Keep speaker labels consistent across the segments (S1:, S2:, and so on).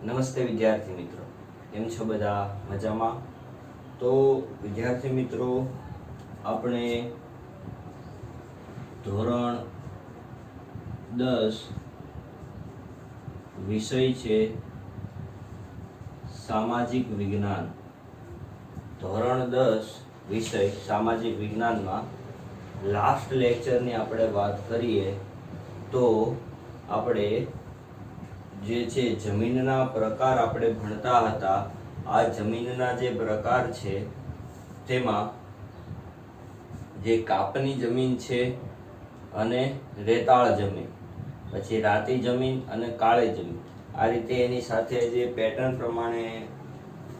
S1: નમસ્તે વિદ્યાર્થી મિત્રો, કેમ છો બધા? મજામાં? તો વિદ્યાર્થી મિત્રો, આપણે ધોરણ 10 વિષય છે સામાજિક વિજ્ઞાન. ધોરણ 10 વિષય સામાજિક વિજ્ઞાનમાં લાસ્ટ લેક્ચરની આપણે વાત કરીએ તો આપણે જે છે જમીનના પ્રકાર આપણે ભણતા હતા. આ જમીનના જે પ્રકાર છે તેમાં જે કાપની જમીન છે અને રેતાળ જમીન, પછી રાતી જમીન અને કાળી જમીન, આ રીતે એની સાથે જે પેટર્ન પ્રમાણે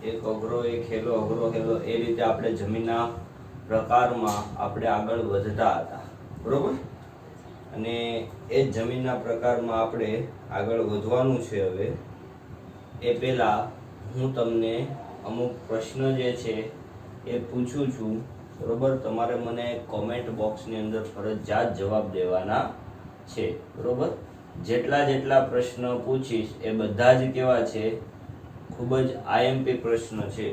S1: એક અઘરો એક હેલો અઘરો હેલો એ રીતે આપણે જમીનના પ્રકારમાં આપણે આગળ વધતા હતા, બરોબર? અને એ જમીનના પ્રકારમાં આપણે આગળ વધવાનું છે. હવે એ પહેલા હું તમને અમુક પ્રશ્ન જે છે એ પૂછું છું, બરોબર? તમારે મને કોમેન્ટ બોક્સની અંદર ફરજિયાત જવાબ દેવાના છે, બરોબર? જેટલા પ્રશ્ન પૂછીશ એ બધા જ કેવા છે? ખૂબ જ આઈએમપી પ્રશ્ન છે,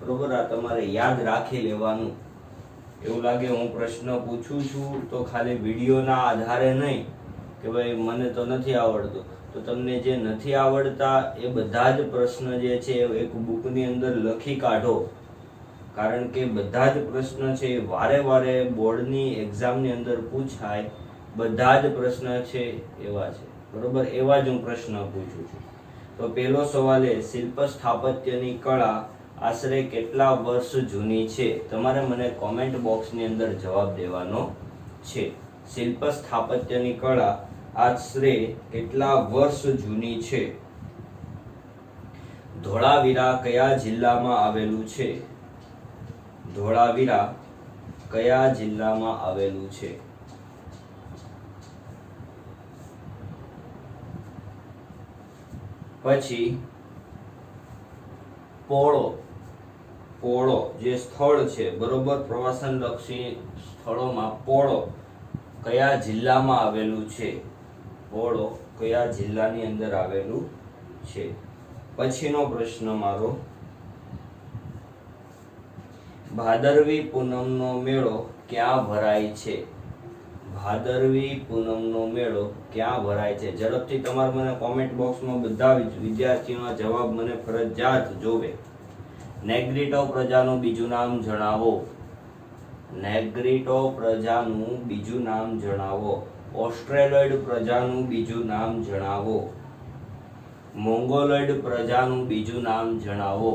S1: બરોબર? આ તમારે યાદ રાખી લેવાનું. એવું લાગે હું પ્રશ્ન પૂછું છું તો ખાલી વિડીયોના આધારે નહીં કે ભાઈ મને તો નથી આવડતું, તો તમને જે નથી આવડતા એ બધા જ પ્રશ્ન જે છે એક બુકની અંદર લખી કાઢો. કારણ કે બધા જ પ્રશ્ન છે વારે વારે બોર્ડની એક્ઝામની અંદર પૂછાય, બધા જ પ્રશ્ન છે એવા છે, બરોબર? એવા જ હું પ્રશ્ન પૂછું છું. તો પહેલો સવાલ એ શિલ્પ સ્થાપત્યની કળા આશરે કેટલા વર્ષ જૂની છે? તમારે મને કોમેન્ટ બોક્સની અંદર જવાબ દેવાનો છે. શિલ્પ સ્થાપત્યની કળા આશરે કેટલા વર્ષ જૂની છે? ધોળાવીરા કયા જિલ્લામાં આવેલું છે? ધોળાવીરા કયા જિલ્લામાં આવેલું છે? પછી પોળો જે સ્થળ છે, બરોબર, પ્રવાસન લક્ષી સ્થળોમાં પોળો કયા જિલ્લામાં આવેલું છે? પોળો કયા જિલ્લાની અંદર આવેલું છે? પછીનો પ્રશ્ન મારો, ભાદરવી પૂનમનો મેળો ક્યાં ભરાય છે? ભાદરવી પૂનમનો મેળો ક્યાં ભરાય છે? ઝડપથી તમારે મને કોમેન્ટ બોક્સમાં બધા વિદ્યાર્થીઓના જવાબ મને ફરજિયાત જોવે. નેગ્રીટો પ્રજાનું બીજું નામ જણાવો. નેગ્રીટો પ્રજાનું બીજું નામ જણાવો. ઓસ્ટ્રેલોઇડ પ્રજાનું બીજું નામ જણાવો. મોંગોલોઇડ પ્રજાનું બીજું નામ જણાવો.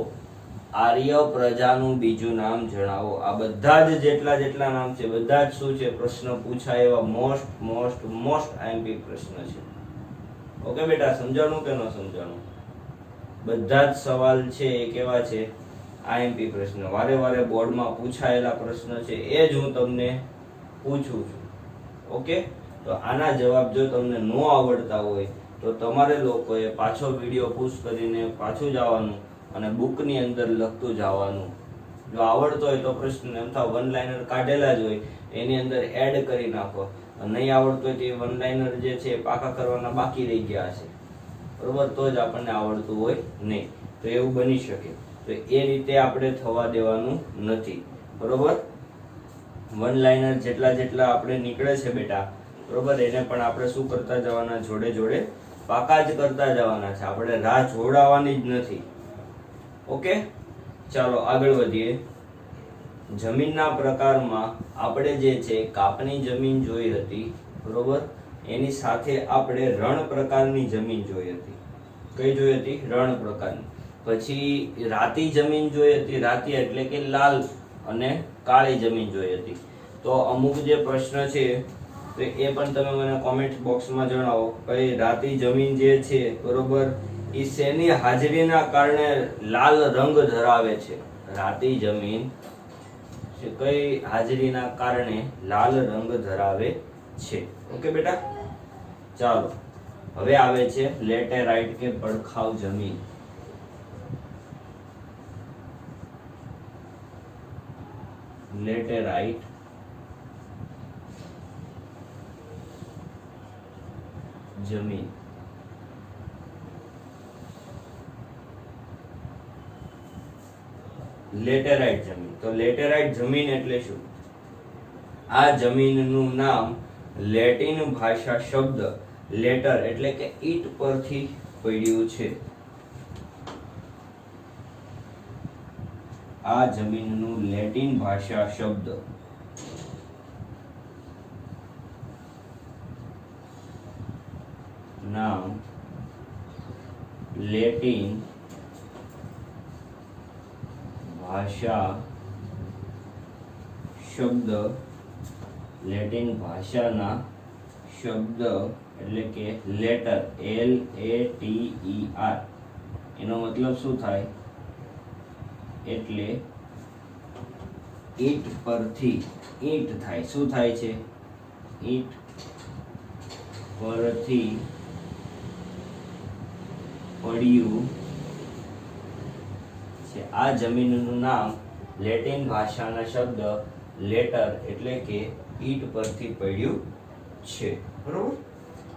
S1: આર્ય પ્રજાનું બીજું નામ જણાવો. આ બધા જ જેટલા નામ છે બધા જ શું છે? પ્રશ્ન પૂછાય એવા મોસ્ટ આઈએમપી પ્રશ્ન છે. ઓકે બેટા, સમજાણું કે ન સમજાણું? બધા જ સવાલ છે એ કેવા છે? આઈએમપી પ્રશ્ન, વારે વારે બોર્ડમાં પૂછાયેલા પ્રશ્ન છે એ જ હું તમને પૂછું છું. ઓકે, તો આના જવાબ જો તમને ન આવડતા હોય તો તમારે લોકોએ પાછો વિડીયો પુશ કરીને પાછું જવાનું અને બુકની અંદર લખતું જવાનું. જો આવડતો હોય તો પ્રશ્ન એમ થાય વન લાઇનર કાઢેલા જ હોય એની અંદર એડ કરી નાખો. નહીં આવડતો હોય તો એ વન લાઇનર જે છે પાકા કરવાના બાકી રહી ગયા છે, બરોબર? તો જ આપણને આવડતું હોય નહીં, તો એવું બની શકે. તો એ રીતે આપણે થવા દેવાનું નથી, બરોબર? વન લાઇનર જેટલા આપણે નીકળે છે બેટા, બરોબર, એને પણ આપણે શું કરતા જવાના? જોડે પાકા જ કરતા જવાના છે. આપણે રાહ જોડાવાની જ નથી. ઓકે, ચાલો આગળ વધીએ. જમીનના પ્રકારમાં આપણે જે છે કાપની જમીન જોઈ હતી, બરોબર, એની સાથે આપણે રણ પ્રકારની જમીન જોઈ હતી. કઈ જોઈ હતી? રણ પ્રકારની. પછી રાતી જમીન જોઈ હતી. રાતી એટલે કે લાલ અને કાળી જમીન જોઈ હતી. તો અમુક જે પ્રશ્ન છે તો એ પણ તમે મને કોમેન્ટ બોક્સમાં જણાવો. કઈ રાતી જમીન જે છે, બરોબર, એ શેની હાજરીના કારણે લાલ રંગ ધરાવે છે? રાતી જમીન કઈ હાજરીના કારણે લાલ રંગ ધરાવે છે? ઓકે બેટા, ચાલો હવે આવે છે લેટેરાઇટ કે પડખાવ જમીન. લેટેરાઇટ જમીન લેટેરાઇટ જમીન. તો લેટેરાઇટ જમીન એટલે શું? આ જમીનનું નામ લેટિન ભાષા શબ્દ લેટર એટલે કે ઈટ પરથી પડ્યું છે. આ જમીનનું લેટિન ભાષા શબ્દ નામ લેટિન ભાષા શબ્દ લેટિન ભાષાના શબ્દ એટલે કે લેટર LATER એનો મતલબ શું થાય? એટલે ઈટ પરથી ઈટ થાય. શું થાય છે? ઈટ પરથી પડ્યું છે. આ જમીનનું નામ લેટિન ભાષાના શબ્દ લેટર એટલે કે ઈટ પરથી પડ્યું છે. બરોબર.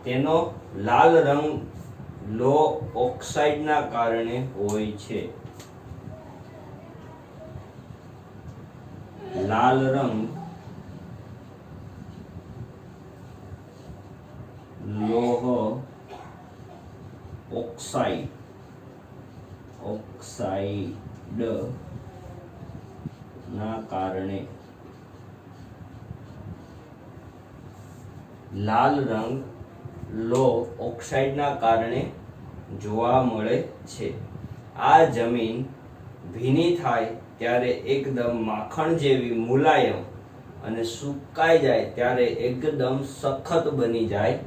S1: તેનો લાલ રંગ લો ઓક્સાઇડના કારણે હોય છે. લાલ રંગ લોહ ઓક્સાઇડ ના કારણે લાલ રંગ લો ઓક્સાઇડના કારણે જોવા મળે છે. આ જમીન ભીની થાય ત્યારે એકદમ માખણ જેવી મુલાયમ અને સુકાઈ જાય ત્યારે એકદમ સખત બની જાય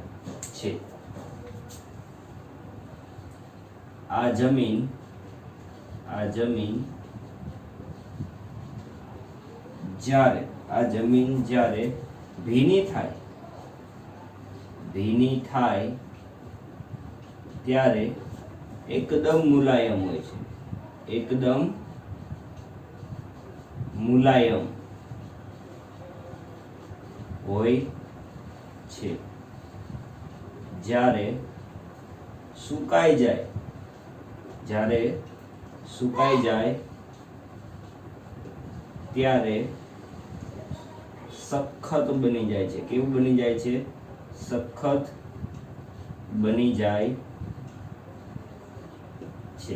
S1: છે. આ જમીન જ્યારે ભીની થાય ત્યારે એકદમ મુલાયમ હોય છે. એકદમ મુલાયમ હોય છે. જ્યારે સુકાઈ જાય ત્યારે સખત બની જાય છે. કેવું બની જાય છે? સખત બની જાય છે.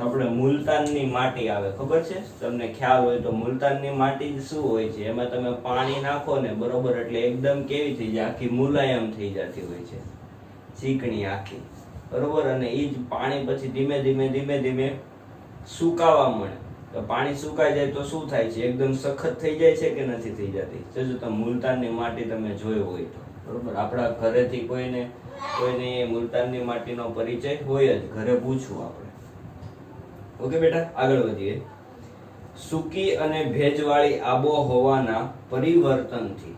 S1: આપણે મુલતાનની માટી આવે, ખબર છે તમને? ખ્યાલ હોય તો મુલતાનની માટી શું હોય છે? એમાં તમે પાણી નાખો ને બરોબર એટલે એકદમ કેવી થઈ જાય? આખી મુલાયમ થઈ જતી હોય છે, ચીકણી આખી. બરોબર. અને એ જ પાણી પછી ધીમે ધીમે સુકાવા મળે. તો પાણી સુકાઈ જાય તો શું થાય છે? એકદમ સખત થઈ જાય છે કે નથી થઈ જતી? જો તમે મુલતાનની માટી તમે જોયો હોય તો બરોબર. આપણા ઘરેથી કોઈને મુલતાનની માટીનો પરિચય હોય જ, ઘરે પૂછવું આપણે. ઓકે બેટા, આગળ વધીએ. સૂકી અને ભેજવાળી આબોહવાના પરિવર્તનથી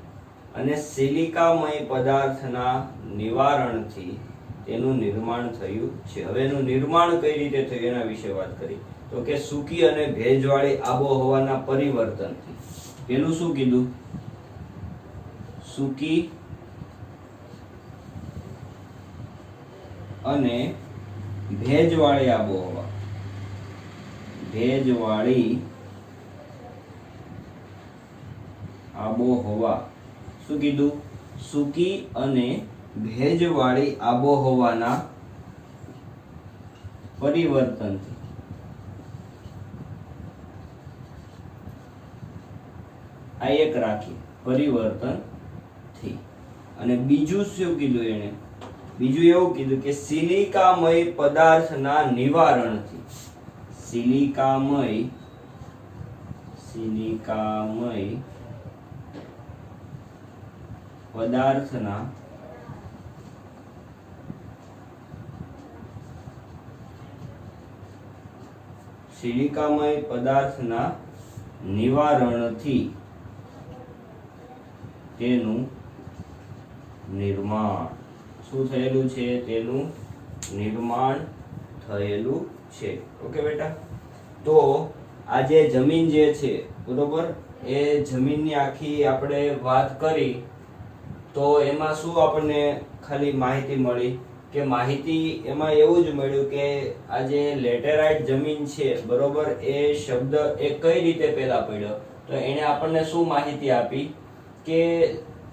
S1: અને સિલિકામય પદાર્થના નિવારણથી તેનું નિર્માણ થયું છે. હવે એનું નિર્માણ કઈ રીતે થયું એના વિશે વાત કરી. તો કે સૂકી અને ભેજવાળી આબોહવાના પરિવર્તનથી. પેલું શું કીધું? સૂકી અને ભેજવાળી આબોહવા. શું કીધું? સૂકી અને ભેજવાળી આબોહવાના પરિવર્તનથી. આ એક રાખી, પરિવર્તનથી. અને બીજું શું કીધું એને? બીજું એવું કીધું કે સિલિકામય પદાર્થના નિવારણથી. સિલિકામય પદાર્થના નિવારણથી તેનું નિર્માણ શું થયેલું છે? તેનું નિર્માણ થયેલું છે. ઓકે બેટા. તો આ જે જમીન જે છે બરોબર, એ જમીનની આખી આપણે વાત કરી તો એમાં શું આપણને ખાલી માહિતી મળી? કે માહિતી એમાં એવું જ મળ્યું કે આ જે લેટેરાઇટ જમીન છે બરોબર, એ શબ્દ એ કઈ રીતે પેલા પડ્યો, તો એને આપણને શું માહિતી આપી કે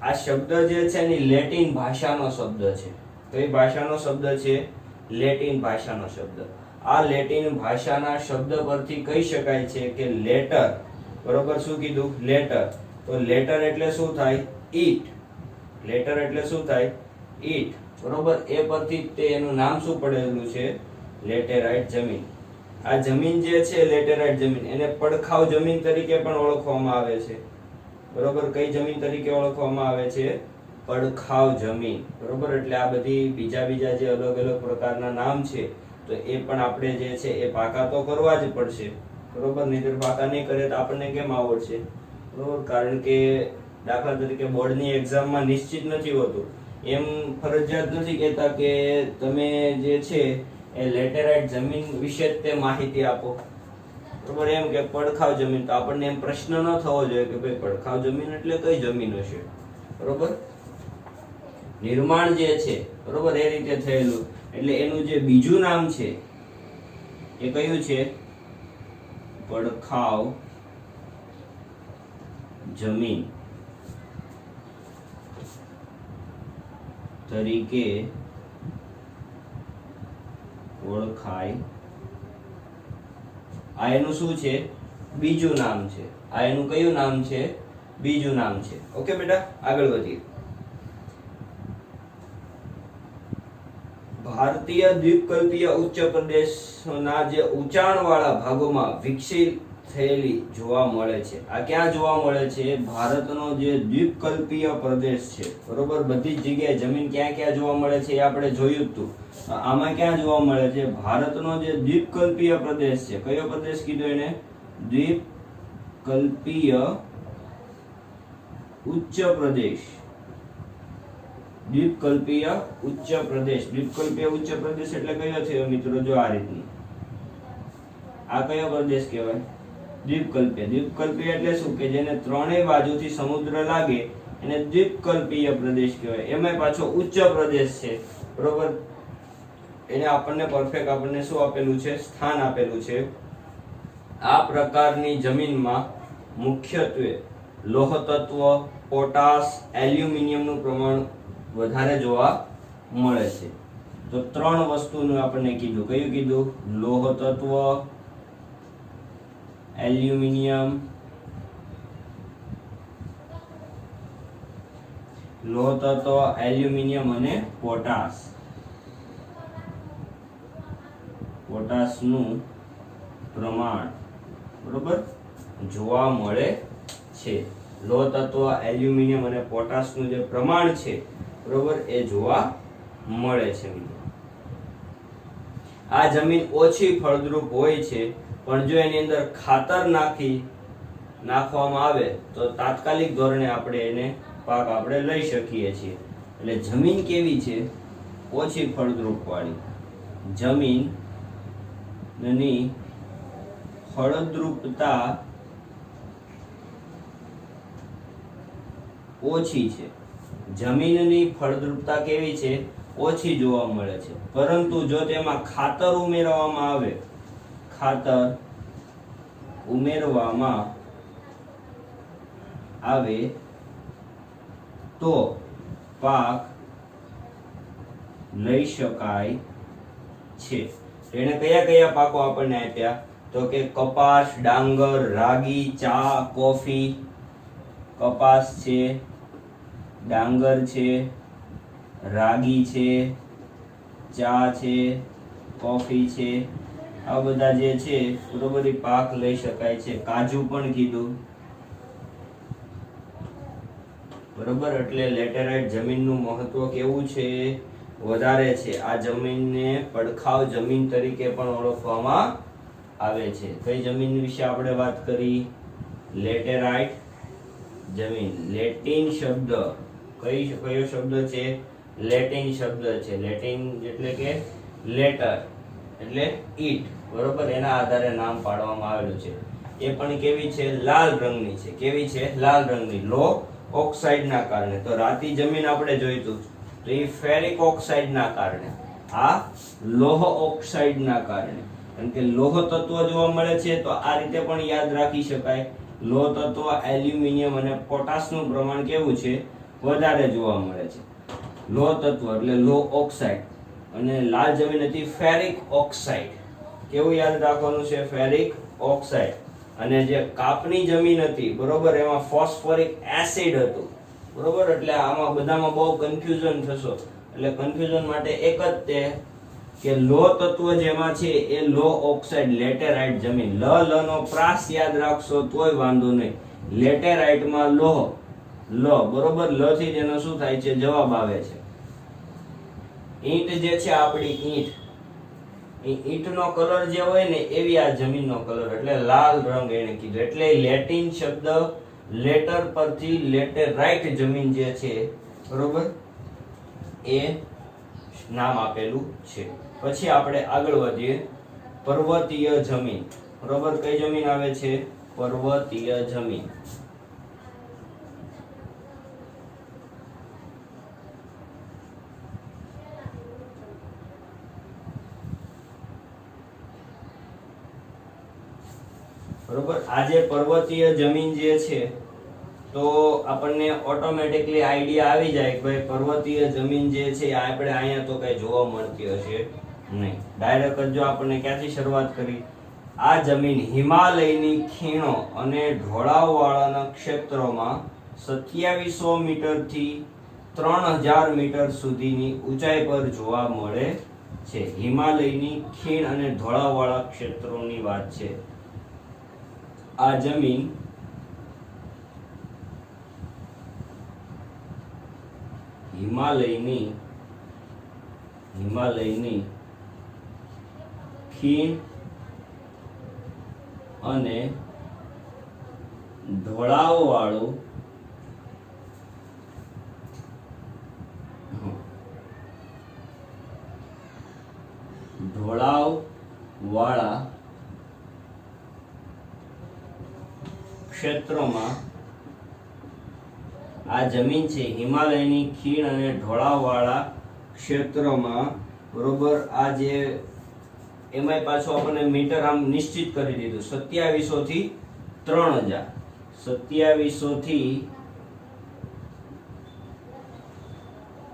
S1: આ શબ્દ જે છે એની લેટિન ભાષાનો શબ્દ છે. કઈ ભાષાનો શબ્દ છે? લેટિન ભાષાનો શબ્દ. આ લેટિન ભાષાના શબ્દ પરથી કહી શકાય છે કે લેટર, બરોબર, શું કીધું? લેટર. તો લેટર એટલે શું થાય? ઈટ. લેટર એટલે શું થાય? ઈટ, બરોબર. એ પરથી તે એનું નામ શું પડેલું છે? લેટેરાઇટ જમીન. આ જમીન જે છે લેટેરાઇટ જમીન, એને પડખાવ જમીન તરીકે પણ ઓળખવામાં આવે છે, બરોબર. કઈ જમીન તરીકે ઓળખવામાં આવે છે? પડખાવ જમીન, બરોબર. એટલે આ બધી બીજા જે અલગ અલગ પ્રકારના નામ છે તો એ પણ આપણે જે છે એ પાકા તો કરવા જ પડશે, બરોબર. નહીંતર પાકા નહીં કરે તો આપણને કેમ આવડશે, બરોબર. કારણ કે દાખલા તરીકે બોર્ડની એક્ઝામમાં નિશ્ચિત નથી હોતું, એમ ફરજિયાત નથી કહેતા કે તમે જે છે એ લેટેરાઇટ જમીન વિશે જ તે માહિતી આપો, બરોબર. એમ કે પડખાવ જમીન, તો આપણને એમ પ્રશ્ન ન થવો જોઈએ કે ભાઈ પડખાવ જમીન એટલે કઈ જમીન હશે, બરોબર. નિર્માણ જે છે, બરોબર, એ રીતે થયેલું, એટલે એનું જે બીજું નામ છે એ કયું છે? પડખાવ જમીન તરીકે ઓળખાય. આ એનું શું છે? બીજું નામ છે. આ એનું કયું નામ છે? બીજું નામ છે. ઓકે બેટા, આગળ વધીએ. ભારતીય દ્વીપકલ્પીય ઉચ્ચ પ્રદેશોના જે ઊંચાણવાળા ભાગોમાં વિકસિત થયેલી જોવા મળે છે. આ ક્યાં જોવા મળે છે? ભારતનો જે દ્વીપકલ્પીય પ્રદેશ છે, બરોબર. બધી જ જગ્યાએ જમીન ક્યાં ક્યાં જોવા મળે છે એ આપણે જોયું જ હતું. આમાં ક્યાં જોવા મળે છે? ભારતનો જે દ્વીપકલ્પીય પ્રદેશ છે. કયો પ્રદેશ કીધો એને? દ્વીપકલ્પીય ઉચ્ચ પ્રદેશ. દ્વીપકલ્પીય ઉચ્ચ પ્રદેશ. દ્વીપકલ્પીય ઉચ્ચ પ્રદેશ એટલે કયો થયો મિત્રો? જો આ રીતનું. આ કયો પ્રદેશ કહેવાય? દ્વીપકલ્પીય. દ્વીપકલ્પીય એટલે શું? કે જેને ત્રણેય બાજુથી સમુદ્ર લાગે એને દ્વીપકલ્પીય પ્રદેશ કહેવાય. એમાં પાછો ઉચ્ચ પ્રદેશ છે, બરોબર. એને આપણને પરફેક્ટ આપણને શું આપેલું છે? સ્થાન આપેલું છે. આ પ્રકારની જમીનમાં મુખ્યત્વે લોહ તત્વ, પોટાશ, એલ્યુમિનિયમનું પ્રમાણ વધારે જોવા મળે છે. તો ત્રણ વસ્તુનું આપણને કીધું. કયું કીધું? લોહ તત્વ, એલ્યુમિનિયમ, લોહ તત્વ, એલ્યુમિનિયમ અને પોટાશ. પોટાશનું પ્રમાણ, બરોબર, જોવા મળે છે. લોહ તત્વ, એલ્યુમિનિયમ અને પોટાશનું જે પ્રમાણ છે, બરોબર, એ જોવા મળે છે. આ જમીન ઓછી ફળદ્રુપ હોય છે, પણ જો એની અંદર ખાતર નાખવામાં આવે તો તાત્કાલિક ધોરણે આપણે એને પાક આપણે લઈ શકીએ છીએ. એટલે જમીન કેવી છે? ઓછી ફળદ્રુપ વાળી. જમીનની ફળદ્રુપતા ઓછી છે. જમીનની ફળદ્રુપતા કેવી છે? ઓછી જોવા મળે છે. પરંતુ જો તેમાં ખાતર ઉમેરવામાં આવે તો પાક લઈ શકાય છે. એને કયા પાકો આપણને આપ્યા? તો કે કપાસ, ડાંગર, રાગી, ચા, કોફી. કપાસ છે, ડાંગર છે, રાગી છે, ચા છે, કોફી છે. આ બધા જે છે બરોબર પાક લઈ શકાય છે. કાજુ પણ કીધું, બરોબર. એટલે લેટેરાઇટ જમીનનું મહત્વ કેવું છે? વધારે છે. આ જમીનને પડખાવ જમીન તરીકે પણ ઓળખવામાં આવે છે. કઈ જમીન વિશે આપણે વાત કરી? લેટેરાઇટ જમીન. લેટિન શબ્દ, કયો શબ્દ છે? લેટિન શબ્દ છે. લેટિન એટલે કે લેટર એટલે ઈટ, બરોબર. એના આધારે નામ પાડવામાં આવેલું છે. એ પણ કેવી છે? લાલ રંગની છે. કેવી છે? લાલ રંગની. લો ઓક્સાઇડ ના કારણે. તો રાતી જમીન આપણે જોઈતું તો એ ફેરિક ઓક્સાઇડ ના કારણે, આ લોહ ઓક્સાઇડ ના કારણે, કારણ કે લોહ તત્વ જોવા મળે છે તો આ રીતે પણ યાદ રાખી શકાય. લોહ તત્વ એલ્યુમિનિયમ અને પોટાશ નું પ્રમાણ કેવું છે? વધારે જોવા મળે છે. લોહ તત્વ એટલે લોહ ઓક્સાઇડ. અને લાલ જમીન હતી ફેરિક ઓક્સાઇડ. કેવું યાદ રાખવાનું છે? Ferric oxide. અને જે કાપની જમીન હતી બરોબર, એમાં ફોસ્ફોરિક એસિડ હતું બરોબર. એટલે આમાં બધામાં બહુ કન્ફ્યુઝન થશો, એટલે કન્ફ્યુઝન માટે એક જ તે કે લોહ તત્વ જેમાં છે એ લોહ ઓક્સાઇડ લેટેરાઇટ જમીન. લ નો પ્રાસ યાદ રાખશો તોય વાંધો નહીં. લેટેરાઇટ માં લોહ લ બરોબર, લ થી જેનો શું થાય છે? જવાબ આવે છે. ઈંટ જે છે આપણી ઈંટ, ઈંટનો કલર જે હોય ને એવી આ જમીનનો કલર, એટલે લાલ રંગ એને કીધું. એટલે લેટિન શબ્દ લેટર પરથી લેટેરાઇટ જમીન જે છે બરોબર એ નામ આપેલું છે. પછી આપણે આગળ વધીએ. પર્વતીય જમીન બરોબર, કઈ જમીન આવે છે? પર્વતીય જમીન. બરોબર, આ જે પર્વતીય જમીન જે છે તો આપણને ઓટોમેટિકલી આઈડિયા આવી જાય કે ભાઈ પર્વતીય જમીન જે છે આપણે અહીંયા તો કઈ જોવા મળતી હશે નહીં. ડાયરેક્ટ જ જો આપણને ક્યાંથી શરૂઆત કરી? આ જમીન હિમાલયની ખીણો અને ઢોળાવવાળાના ક્ષેત્રોમાં 2700 મીટર થી 3000 મીટર સુધીની ઊંચાઈ પર જોવા મળે છે. હિમાલયની ખીણ અને ઢોળાવવાળા ક્ષેત્રોની વાત છે. આ જમીન હિમાલયની ખીણ અને ઢોળાવવાળું ક્ષેત્રોમાં આ જમીન છે હિમાલયની ખીણ અને ઢોળાવવાળા ક્ષેત્રોમાં બરોબર. આ જે એમાંય પાછું આપણને મીટર આમ નિશ્ચિત કરી દીધું 2700 થી 3000. 2700 થી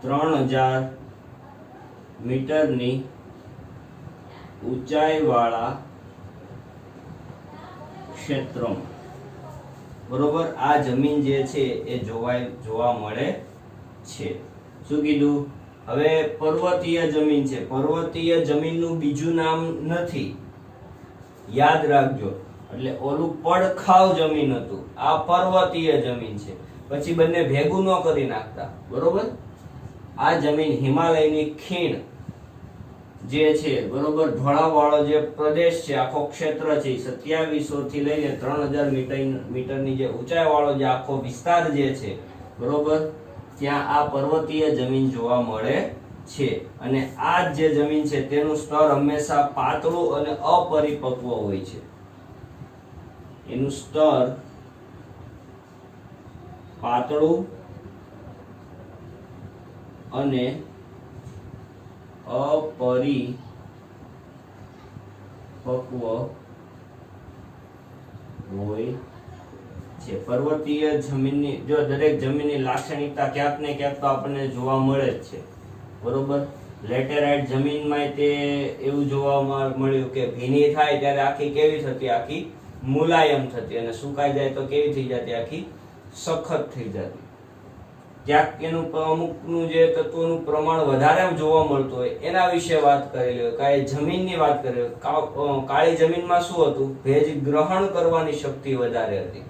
S1: 3000 મીટરની ઊંચાઈ વાળા ક્ષેત્રોમાં બરોબર આ જમીન જે છે એ જોવા મળે છે. શું કીધું? હવે પર્વતીય જમીન છે. પર્વતીય જમીનનું બીજું નામ નથી, યાદ રાખજો. એટલે ઓલું પડખાવ જમીન હતું, આ પર્વતીય જમીન છે. પછી બંને ભેગું ન કરી નાખતા બરોબર. આ જમીન હિમાલયની ખીણ જે છે બરોબર, ઢોળાવવાળો જે પ્રદેશ છે, આખો ક્ષેત્ર છે 2700 થી લઈને 3000 મીટરની જે ઊંચાઈ વાળો જે આખો વિસ્તાર જે છે બરોબર, ત્યાં આ પર્વતીય જમીન જોવા મળે છે. અને આ જે જમીન છે તેનું સ્તર હંમેશા પાતળું અને અપરિપક્વ હોય છે. એનું સ્તર પાતળું અને અપરિપક્વ હોય છે. પર્વતીય જમીનની જો દરેક જમીનની લાક્ષણિકતા ક્યાંક ને ક્યાંક તો આપણને જોવા મળે જ છે બરોબર. લેટેરાઇટ જમીનમાં તે એવું જોવા મળ્યું કે ભીની થાય ત્યારે આખી કેવી થતી? આખી મુલાયમ થતી, અને સુકાઈ જાય તો કેવી થઈ જતી? આખી સખત થઈ જતી. ક્યાંક એનું અમુકનું જે તત્વોનું પ્રમાણ વધારે જોવા મળતું હોય એના વિશે વાત કરેલી હોય. કાળી જમીનની વાત કરેલી હોય. કાળી જમીનમાં શું હતું? ભેજ ગ્રહણ કરવાની શક્તિ વધારે હતી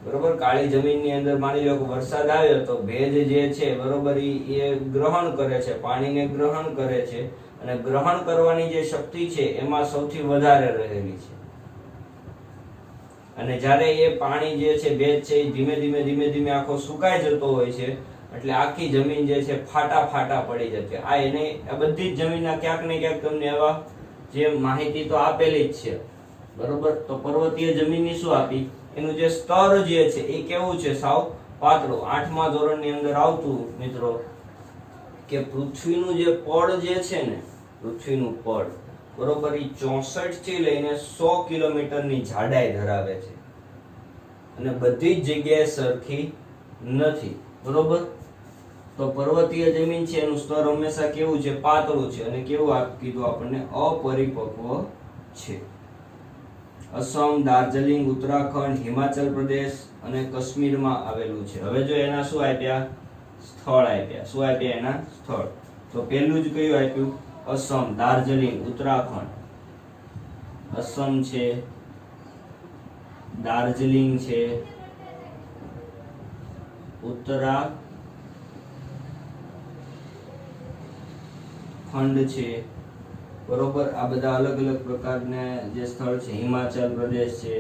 S1: બરોબર. કાળી જમીનની અંદર માની લો કે વરસાદ આવ્યો તો ભેજ જે છે બરોબર એ ગ્રહણ કરે છે, પાણીને ગ્રહણ કરે છે, અને ગ્રહણ કરવાની જે શક્તિ છે એમાં સૌથી વધારે રહેલી છે. અને જ્યારે એ પાણી જે છે ભેજ છે એ ધીમે ધીમે આખો સુકાઈ જતો હોય છે, એટલે આખી જમીન જે છે ફાટા પડી જતી. આ બધી જ જમીનના ક્યાંક ને ક્યાંક તમને આવા જે માહિતી તો આપેલી જ છે બરોબર. તો પર્વતીય જમીનની શું આપી? એનું જે સ્તર જે છે એ કેવું છે? સાવ પાતળું. 8મા ધોરણની અંદર આવતું મિત્રો કે પૃથ્વીનું જે પડ જે છે ને, પૃથ્વીનું પડ બરોબર એ 64 થી લઈને 100 કિલોમીટરની જાડાઈ ધરાવે છે અને બધી જ જગ્યાએ સરખી નથી, બરોબર. તો પર્વતીય જમીન છે એનું સ્તર હંમેશા કેવું છે, પાતળું છે અને કેવું કીધું આપણને, અપરિપક્વ છે. અસમ, દાર્જિલિંગ, ઉત્તરાખંડ, હિમાચલ પ્રદેશ અને કાશ્મીરમાં આવેલું છે. હવે જો એના શું આપ્યા, સ્થળ આપ્યા. શું આપ્યા એના સ્થળ? તો પહેલું જ કયું આપ્યું, અસમ, દાર્જિલિંગ, ઉત્તરાખંડ. અસમ છે, દાર્જિલિંગ છે, ઉત્તરાખંડ છે, બરોબર. આ બધા અલગ અલગ પ્રકારના જે સ્થળ છે. હિમાચલ પ્રદેશ છે,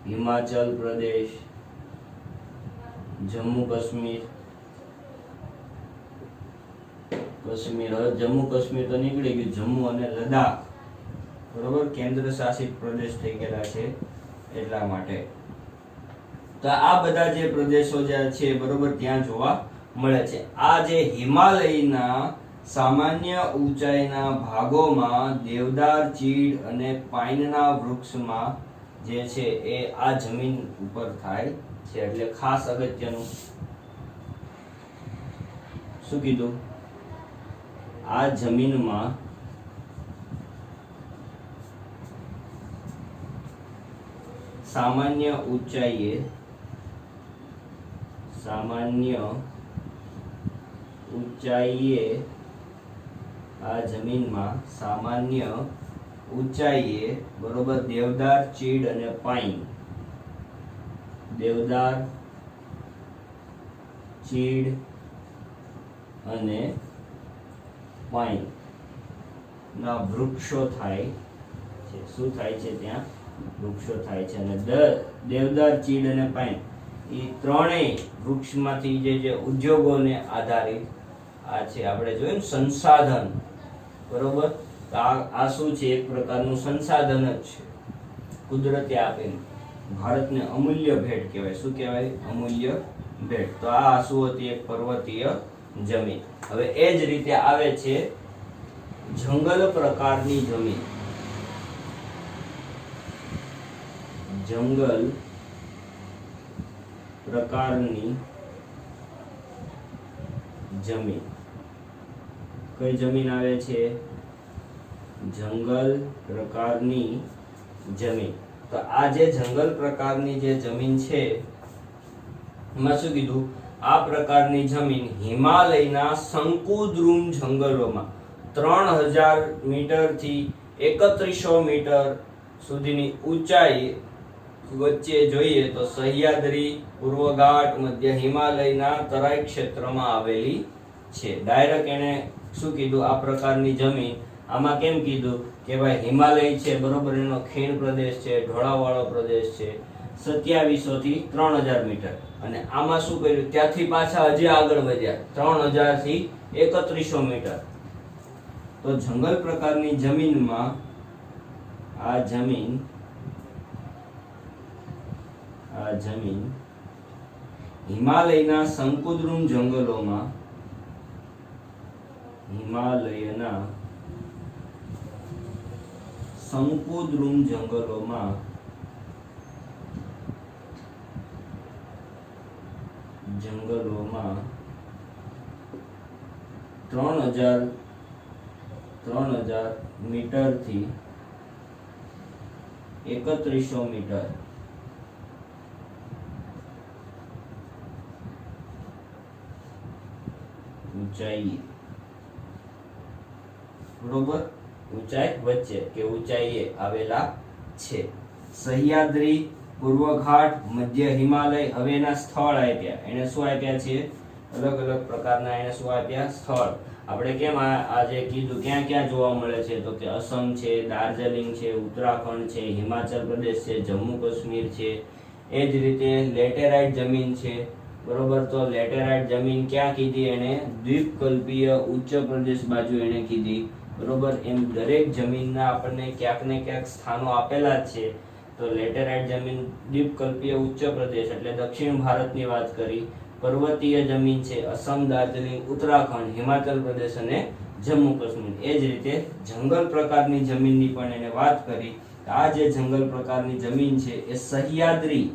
S1: હિમાચલ પ્રદેશ, જમ્મુ કાશ્મીર, હવે જમ્મુ કાશ્મીર તો નીકળી ગયું, જમ્મુ અને લદ્દાખ, બરોબર, કેન્દ્ર શાસિત પ્રદેશ થઈ ગયેલા છે એટલા માટે. તો આ બધા જે પ્રદેશો જે છે બરોબર ત્યાં જોવા મળે છે. આ જે હિમાલયના સામાન્ય ઊંચાઈના ભાગોમાં દેવદાર, ચીડ અને પાઇનના વૃક્ષમાં જે છે એ આ જમીન ઉપર થાય છે. એટલે ખાસ અગત્યનું શું કીધું, આ જમીનમાં સામાન્ય ઊંચાઈએ આ જમીનમાં સામાન્ય ઊંચાઈએ બરોબર દેવદાર, ચીડ અને પાઇન, દેવદાર, ચીડ અને પાઇન ના વૃક્ષો થાય છે. શું થાય છે ત્યાં? વૃક્ષો થાય છે. અને દેવદાર, ચીડ અને પાઇન એ ત્રણેય વૃક્ષમાંથી જે ઉદ્યોગોને આધારિત આ છે, આપણે જોયું સંસાધન, બરોબર. આ શું છે? એક પ્રકારનું સંસાધન જ છે, કુદરતે આપેલું. ભારતને અમૂલ્ય ભેટ કહેવાય. શું કહેવાય? અમૂલ્ય ભેટ. તો આ શું હતી? એક પર્વતીય જમીન. હવે એ જ રીતે આવે છે જંગલ પ્રકારની જમીન. જંગલ પ્રકારની જમીન. કઈ જમીન આવે છે? જંગલ પ્રકારની જમીન. તો આ જે જંગલ પ્રકારની જે જમીન છે એમાં શું કીધું? આ પ્રકારની જમીન હિમાલયના શંકુદ્રુમ જંગલોમાં 3000 મીટર થી 3100 મીટર સુધીની ઊંચાઈ વચ્ચે જોઈએ તો સહ્યાદ્રી, પૂર્વઘાટ, મધ્ય હિમાલયના તરાઈ ક્ષેત્રમાં આવેલી છે. ડાયરેક્ટ એને શું કીધું? આ પ્રકારની જમીન. આમાં કેમ કીધું કે ભાઈ હિમાલય છે બરોબર, એનો ખીણ પ્રદેશ છે, ઢોળાવવાળો પ્રદેશ છે, 2700 થી 3000 મીટર. અને આમાં શું કર્યું? ત્યાંથી પાછા હજી આગળ વધ્યા 3000 થી 3100 મીટર. તો જંગલ પ્રકારની જમીનમાં આ જમીન હિમાલયના શંકુદ્રુમ જંગલોમાં જંગલોમાં 3000 મીટર થી 3100 મીટર ઊંચાઈ, બરોબર, ઊંચાઈ વચ્ચે કે ઊંચાઈએ આવેલા છે. સહ્યાદ્રી, પૂર્વઘાટ, મધ્ય હિમાલય. હવે એના સ્થળ આપ્યા. એને શું આપ્યા છે? અલગ અલગ પ્રકારના એને શું આપ્યા? સ્થળ. આપણે કેમ આજે કીધું ક્યાં ક્યાં જોવા મળે છે? તો કે અસમ છે, દાર્જિલિંગ છે, ઉત્તરાખંડ છે, હિમાચલ પ્રદેશ છે, જમ્મુ કાશ્મીર છે. એ જ રીતે લેટેરાઇટ જમીન છે, બરોબર. તો લેટેરાઇટ જમીન ક્યાં કીધી? એને દ્વીપકલ્પીય ઉચ્ચ પ્રદેશ બાજુ એને કીધી, બરોબર. એમ દરેક જમીનના આપણને ક્યાંક ને ક્યાંક સ્થાનો આપેલા જ છે. તો લેટેરાઇટ જમીન દ્વીપકલ્પીય ઉચ્ચ પ્રદેશ એટલે દક્ષિણ ભારતની વાત કરી. પર્વતીય જમીન છે અસમ, દાર્જિલિંગ, ઉત્તરાખંડ, હિમાચલ પ્રદેશ અને જમ્મુ કાશ્મીર. એ જ રીતે જંગલ પ્રકારની જમીનની પણ એને વાત કરી. આ જે જંગલ પ્રકારની જમીન છે એ સહ્યાદ્રી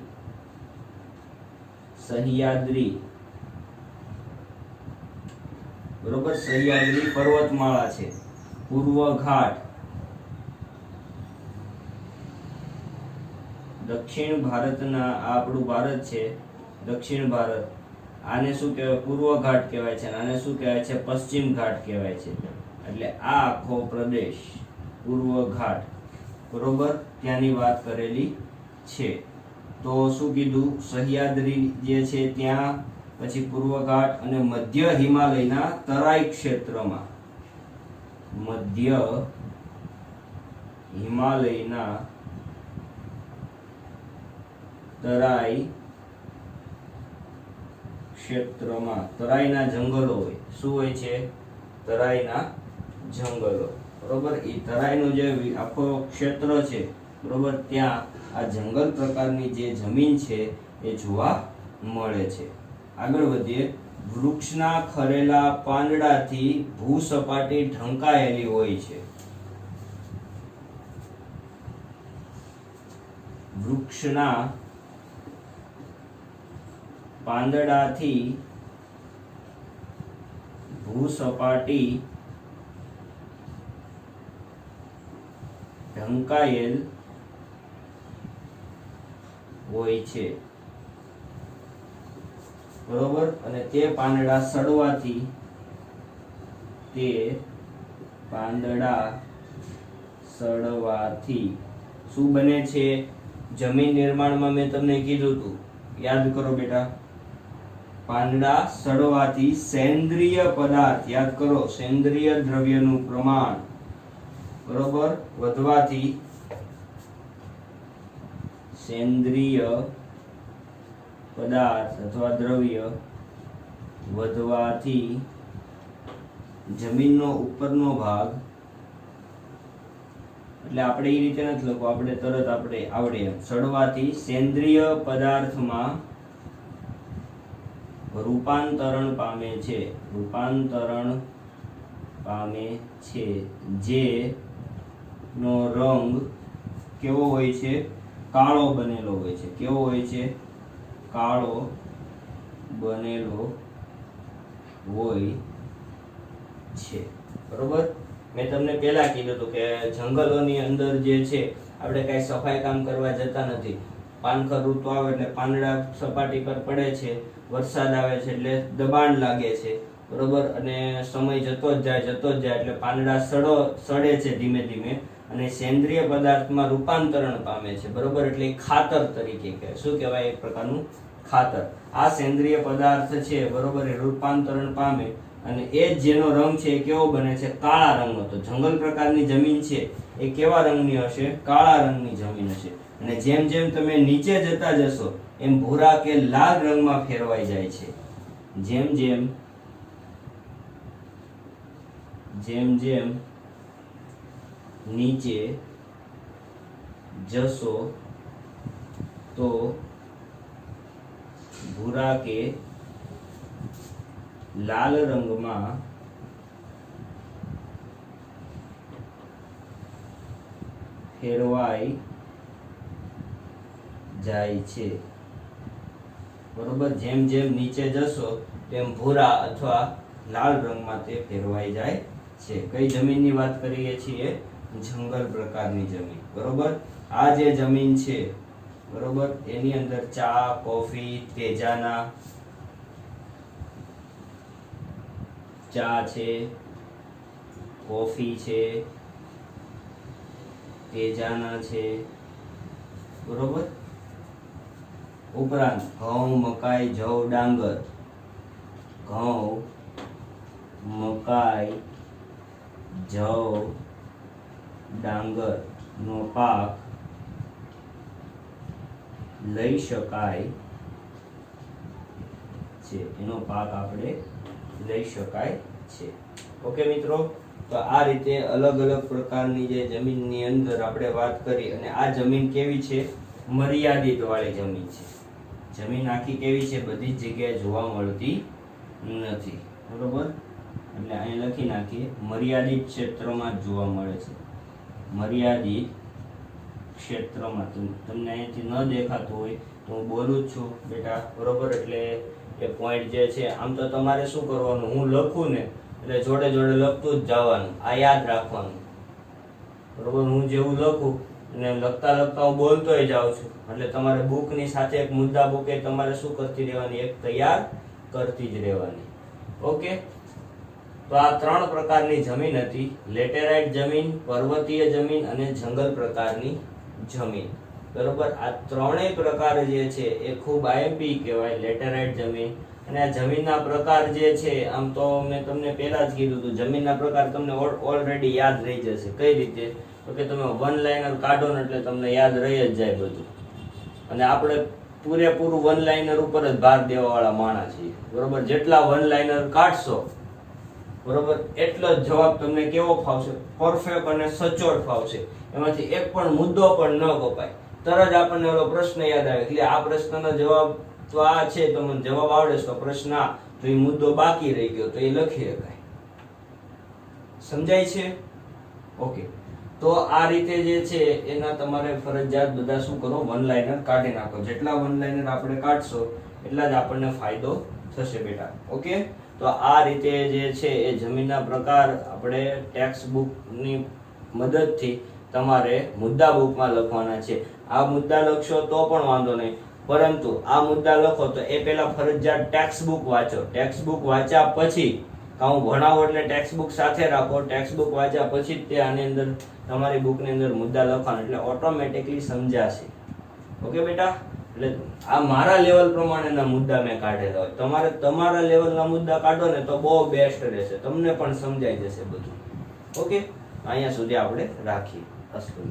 S1: બરોબર, સહ્યાદ્રી પર્વતમાળા છે. પૂર્વ ઘાટ, દક્ષિણ ભારતના, આ આપણું ભારત છે, દક્ષિણ ભારત, આને શું કહેવાય? પૂર્વ ઘાટ કહેવાય છે. આને શું કહેવાય છે? પશ્ચિમ ઘાટ કહેવાય છે. એટલે આ આખો પ્રદેશ પૂર્વ ઘાટ, બરોબર, ત્યાંની વાત કરેલી છે. તો શું કીધું? સહ્યાદ્રી જે છે ત્યાં, પછી પૂર્વ ઘાટ અને મધ્ય હિમાલયના તરાઈ ક્ષેત્રમાં, મધ્ય હિમાલયના તરાઈ ક્ષેત્રમાં, તરાઈના જંગલો હોય. શું હોય છે? તરાઈના જંગલો, બરોબર. એ તરાઈનો જે આખો ક્ષેત્ર છે, બરોબર, ત્યાં આ જંગલ પ્રકારની જે જમીન છે એ જોવા મળે છે. આગળ વધીએ. વૃક્ષના ખરેલા પાંદડાથી ભૂસપાટી ઢંકાયેલી હોય છે. વૃક્ષના પાંદડાથી ભૂસપાટી ઢંકાયેલ હોય છે, બરોબર. અને તે પાંદડા સડવાથી શું બને છે? જમીન નિર્માણમાં મેં તમને કીધું હતું, યાદ કરો બેટા. પાંદડા સડવાથી સેન્દ્રિય પદાર્થ, યાદ કરો, સેન્દ્રિય દ્રવ્યનું પ્રમાણ, બરોબર, વધવાથી, સેન્દ્રિય પદાર્થ અથવા દ્રવ્ય વધવાથી જમીનનો ઉપરનો ભાગ, એટલે આપણે એ રીતે નથી લખવું, આપણે તરત આપણે આવડે એમ. સડવાથી સેન્દ્રિય પદાર્થમાં રૂપાંતરણ પામે છે, જે નો રંગ કેવો હોય છે? કાળો બનેલો હોય છે. કેવો હોય છે? કાળો બનેલો હોય છે, બરોબર. મેં તમને પહેલા કીધું હતું કે જંગલોની અંદર જે છે આપણે કઈ સફાઈ કામ કરવા જતા નથી. પાનખર ઋતુ આવે એટલે પાંદડા સપાટી પર પડે છે, વરસાદ આવે છે એટલે દબાણ લાગે છે, બરોબર. અને સમય જતો જ જાય એટલે પાંદડા સડે છે ધીમે ધીમે, અને સેન્દ્રિય પદાર્થમાં રૂપાંતરણ પામે છે, બરોબર. એટલે ખાતર તરીકે કહેવાય. શું કહેવાય? એક પ્રકારનું ખાતર. આ સેન્દ્રિય પદાર્થ છે, બરોબર, એ રૂપાંતરણ પામે અને એ જેનો રંગ છે એ કેવો બને છે? કાળા રંગનો. તો જંગલ પ્રકારની જમીન છે એ કેવા રંગની હશે? કાળા રંગની જમીન હશે. અને જેમ જેમ તમે નીચે જતા જશો એમ ભૂરા કે લાલ રંગમાં ફેરવાઈ જાય છે. જેમ જેમ નીચે જશો તો ભૂરા કે લાલ રંગમાં ફેરવાઈ જાય છે, બરોબર. જેમ જેમ નીચે જશો તેમ ભૂરા અથવા લાલ રંગમાં તે ફેરવાઈ જાય છે. કઈ જમીનની વાત કરીએ છીએ? જંગલ પ્રકારની જમીન, બરોબર. આ જે જમીન છે, બરોબર, એની અંદર ચા, કોફી, તેજાના, ચા છે, કોફી છે, તેજાના છે, બરોબર. ઉપરાંત ઘઉં, મકાઈ, જવ, ડાંગર, ઘઉં, મકાઈ, જવ, ડાંગર નો પાક લઈ શકાય છે. એનો પાક આપણે લઈ શકાય છે. ઓકે મિત્રો, તો આ રીતે અલગ અલગ પ્રકારની જે જમીનની અંદર આપણે વાત કરી, અને આ જમીન કેવી છે? મર્યાદિત વાળી જમીન છે. જમીન આખી કેવી છે, બધી જ જગ્યાએ જોવા મળતી નથી, બરોબર. એટલે અહીં લખી નાખીએ મર્યાદિત ક્ષેત્રમાં જ જોવા મળે છે, મર્યાદિત ક્ષેત્રમાં. તમને અહીંથી ન દેખાતું હોય તો હું બોલું જ છું બેટા, બરોબર. એટલે એ પોઈન્ટ જે છે, આમ તો તમારે શું કરવાનું, હું લખું ને એટલે જોડે જોડે લખતું જ જવાનું, આ યાદ રાખવાનું, બરોબર. હું જેવું લખું અને લખતા લખતા હું બોલતોય જાઉં છું, એટલે તમારે બુકની સાથે એક મુદ્દા બુક એ તમારે શું કરતી રહેવાની, એક તૈયાર કરતી જ રહેવાની. ઓકે. તો આ 3 પ્રકારની જમીન હતી, લેટેરાઇટ જમીન, પર્વતીય જમીન અને જંગલ પ્રકારની જમીન, બરોબર. આ ત્રણેય પ્રકાર જે છે એ ખૂબ આઈએમપી કહેવાય, લેટેરાઇટ જમીન. અને આ જમીનના પ્રકાર જે છે, આમ તો મેં તમને પહેલા જ કીધું હતું, જમીનના પ્રકાર તમને ઓલરેડી યાદ રહી જશે. કઈ રીતે? તો કે તમે વન લાઇનર કાઢો ને એટલે તમને યાદ રહી જ જાય બધું. અને આપણે પૂરેપૂરું વન લાઇનર ઉપર જ ભાર દેવા વાળા માણસ છીએ, બરોબર. જેટલા વન લાઇનર કાઢશો, બરોબર, એટલો જ જવાબ તમને કેવો ફાવશે, પરફેક્ટ અને સચોટ ફાવશે. એમાંથી એક પણ મુદ્દો પણ ન કપાય. તરત આપણને ઓલો પ્રશ્ન યાદ આવે, એટલે આ પ્રશ્નનો જવાબ તો આ છે, તમને જવાબ આવડે છે, તો પ્રશ્ન આ, તો એ મુદ્દો બાકી રહી ગયો તો એ લખી શકાય. સમજાય છે? ઓકે. તો આ રીતે જે છે એના તમારે ફરજિયાત બધા શું કરો, વન લાઇનર કાઢી નાખો. જેટલા વન લાઇનર આપણે કાઢશો એટલા જ આપણને ફાયદો થશે બેટા. ઓકે. તો આ રીતે જે છે એ જમીનના પ્રકાર આપણે ટેક્સ્ટ બુકની મદદથી તમારે મુદ્દા બુકમાં લખવાના છે. આ મુદ્દા લખશો તો પણ વાંધો નહીં, પરંતુ આ મુદ્દા લખો તો એ પહેલા ફરજિયાત ટેક્સ્ટ બુક વાંચો. ટેક્સ્ટ બુક વાંચ્યા પછી, હું ભણાવું એટલે ટેક્સ્ટ બુક સાથે રાખો. ટેક્સ્ટ બુક વાંચ્યા પછી જ તે આની અંદર તમારી બુકની અંદર મુદ્દા લખવાના, એટલે ઓટોમેટિકલી સમજાશે. ઓકે બેટા. એટલે આ મારા લેવલ પ્રમાણેના મુદ્દા મેં કાઢેલા હોય, તમારે તમારા લેવલના મુદ્દા કાઢો ને તો બહુ બેસ્ટ રહેશે, તમને પણ સમજાઈ જશે બધું. ઓકે. અહીંયા સુધી આપણે રાખીએ. અસ્તુ.